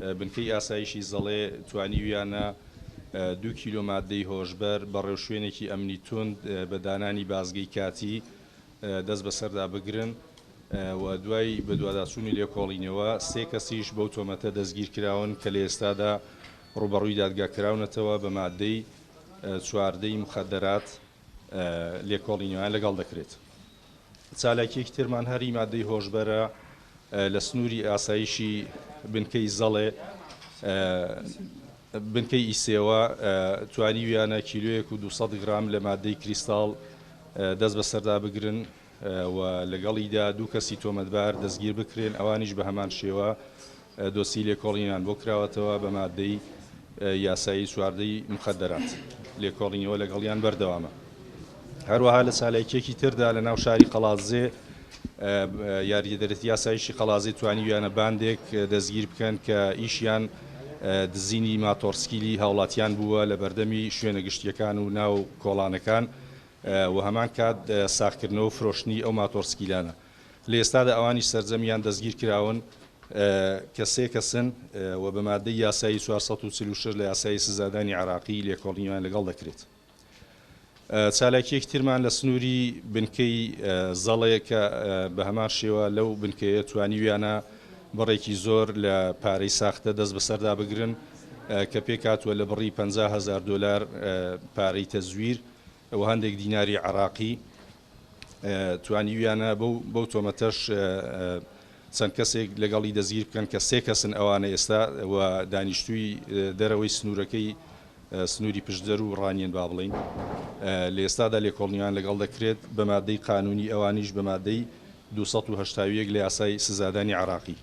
بنکەی ئاسایشی زەڵێ توانیویانە 2 کیلۆ مادەی هۆشبەر بە ڕێوشوێنێکی ئەمنی توند بە دانانی بازگەی کاتی دەست بەسەردا بگرن و دوای بە دوواداچوونی لێکۆڵینەوە 3 کەسیش بەو تۆمەتە دەستگیر کراون کە لە ئێستادا ڕوبەڕووی دادگاکراونەتەوە بە مادەی چواردەی مخەدەرات لێکۆڵینەوەیان لەگەڵ دەکرێت. چالاکیەکی ترمان هەری مادەی هۆشبەرە لە سنووری ئاسایشی بنکەی زەڵێ بنکەی ئیسێوە توانیویانە کیلۆیەک و 200 گرام لە مادەی کریستاڵ دەست بەسەردا بگرن و لەگەڵیدا 2 کەسی تۆمەتبار دەستگیر بکرێن ئەوانیش بە هەمان شێوە دۆسی لێکۆڵینیان بۆ کراوەتەوە بە مادەی یاسایی چواردەی مخەدەرات لێکۆڵینەوە لەگەڵیان بەردەوامە. هەروەها لە چالاکیەکی تردا لە ناو شاری قەڵازێ یاریدەرەتی یاسایشی قەڵازێ توانیویانە باندێک دەستگیر بکەن کە ئیشیان دزینی ماتۆرسکیلی هاوڵاتیان بووە لە بەردەمی شوێنە گشتیەکان و ناو کۆڵانەکان و هەمان کات ساختکردنەوە و فرۆشتنی ئەو ماتۆرسکیلانە. لە ئێستادا ئەوانی سەرجەمیان دەستگیر کراون کە 3 کەسن و بە مادەی یاسایی 446 لە یاسایی سزادانی عراقی لێکۆڵینیان لەگەڵ دەکرێت. چالاکیەکی ترمان لە سنووری بنکەی زەڵێ کە بە هەمان شێوە لەو بنکەیە توانیویانە بڕێکی زۆر لە پارەی ساختە دەست بەسەردا بگرن کە پێک هاتووە لە بڕی 50,000 دلار پارەی تەزویر و هەندێک دیناری عراقی توانیویانە بەو تۆمەتەش چەند کەسێک لەگەڵی دەستگیر بکەن کە 3 کەسن ئەوانە ئێستا و دانیشتووی دەرەوەی سنوورەکەی سنووری پشتدەر و ڕانیان با بڵین لە ئێستادا لێکۆڵینیان لەگەڵ دەکرێت بە مادەی قانونی ئەوانیش بە مادەی 281 لە یاسای سزادانی عراقی.